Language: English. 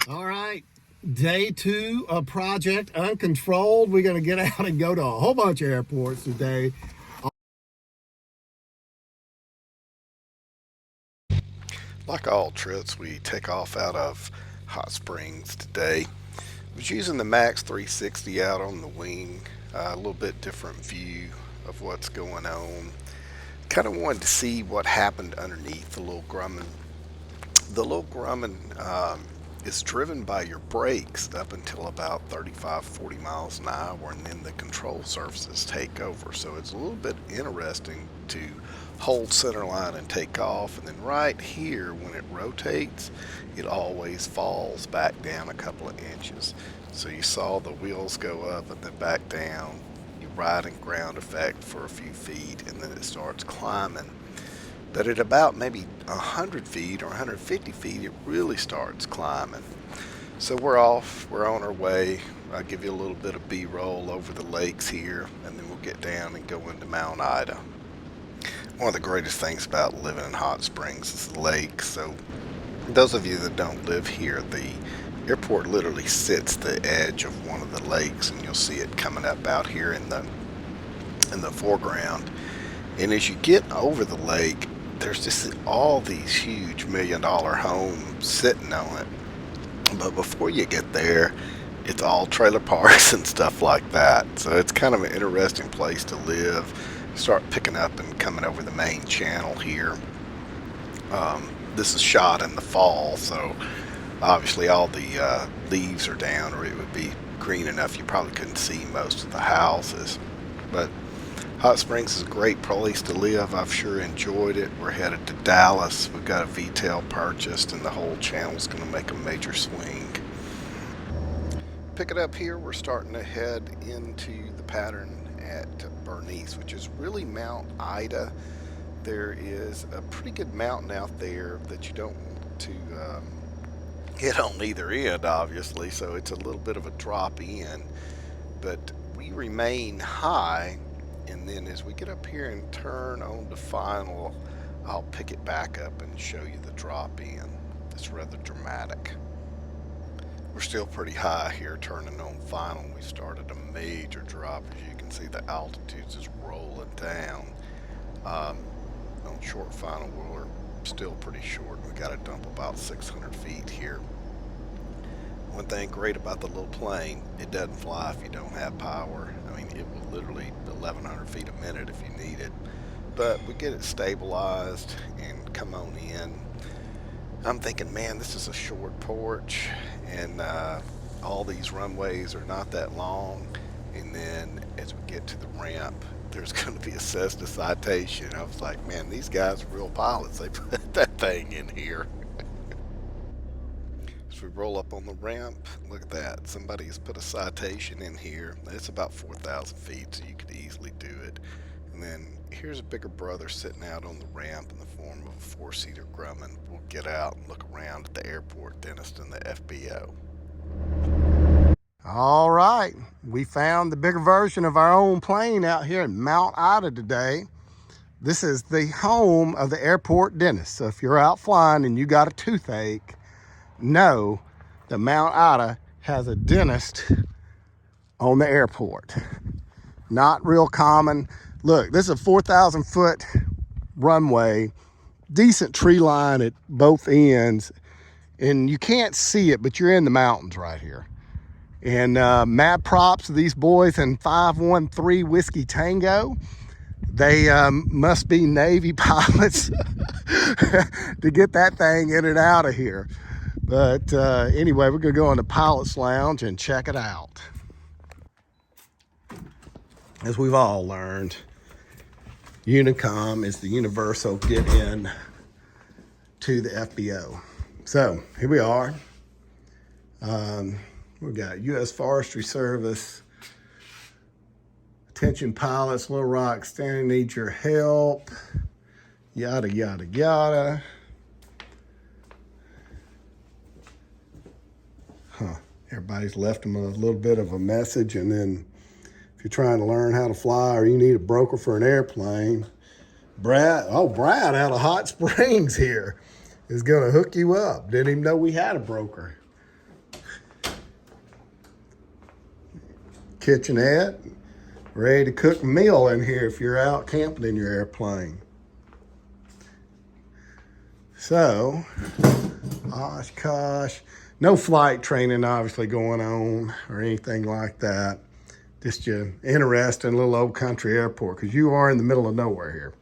All right, day 2 of Project Uncontrolled. We're going to get out and go to a whole bunch of airports today. Like all trips, we take off out of Hot Springs today. Was using the Max 360 out on the wing, a little bit different view of what's going on. Kind of wanted to see what happened underneath the little Grumman. The little Grumman is driven by your brakes up until about 35, 40 miles an hour, and then the control surfaces take over. So it's a little bit interesting to hold center line and take off, and then right here when it rotates, it always falls back down a couple of inches. So you saw the wheels go up and then back down. You ride in ground effect for a few feet, and then it starts climbing. But at about maybe 100 feet or 150 feet, it really starts climbing. So we're off, we're on our way. I'll give you a little bit of B-roll over the lakes here, and then we'll get down and go into Mount Ida. One of the greatest things about living in Hot Springs is the lake. So those of you that don't live here, the airport literally sits the edge of one of the lakes, and you'll see it coming up out here in the foreground. And as you get over the lake, there's just all these huge $1 million homes sitting on it. But before you get there, it's all trailer parks and stuff like that. So it's kind of an interesting place to live. Start picking up and coming over the main channel here. This is shot in the fall, so obviously all the leaves are down, or it would be green enough you probably couldn't see most of the houses. But Hot Springs is a great place to live. I've sure enjoyed it. We're headed to Dallas. We've got a VTEL purchased, and the whole channel's going to make a major swing. Pick it up here. We're starting to head into the pattern at Bernice, which is really Mount Ida. There is a pretty good mountain out there that you don't want to hit on either end, obviously, so it's a little bit of a drop in. But we remain high. And then as we get up here and turn on to final, I'll pick it back up and show you the drop in. It's rather dramatic. We're still pretty high here turning on final. We started a major drop. As you can see, the altitude's just rolling down. On short final, we're still pretty short. We got to dump about 600 feet here. One thing great about the little plane, it doesn't fly if you don't have power. I mean, it will literally 1,100 feet a minute if you need it. But we get it stabilized and come on in. I'm thinking, man, this is a short porch, and all these runways are not that long. And then as we get to the ramp, there's going to be a Cessna Citation. I was like, man, these guys are real pilots. They put that thing in here. As we roll up on the ramp, look at that. Somebody has put a Citation in here. It's about 4,000 feet, so you could easily do it. And then here's a bigger brother sitting out on the ramp in the form of a 4-seater Grumman. We'll get out and look around at the airport, dentist, and the FBO. All right, we found the bigger version of our own plane out here in Mount Ida today. This is the home of the airport dentist. So if you're out flying and you got a toothache, know that Mount Ida has a dentist on the airport. Not real common. Look, this is a 4,000 foot runway, decent tree line at both ends, and you can't see it, but you're in the mountains right here. And mad props to these boys in 513 Whiskey Tango. They must be Navy pilots to get that thing in and out of here. But anyway, we're going to go in the pilot's lounge and check it out. As we've all learned, Unicom is the universal get in to the FBO. So here we are. We've got U.S. Forestry Service. Attention pilots, Little Rock Standing needs your help. Yada, yada, yada. Everybody's left them a little bit of a message, and then if you're trying to learn how to fly or you need a broker for an airplane, Brad out of Hot Springs here is going to hook you up. Didn't even know we had a broker. kitchenette, ready to cook a meal in here if you're out camping in your airplane. So, Oshkosh, no flight training obviously going on or anything like that. Just an interesting little old country airport because you are in the middle of nowhere here.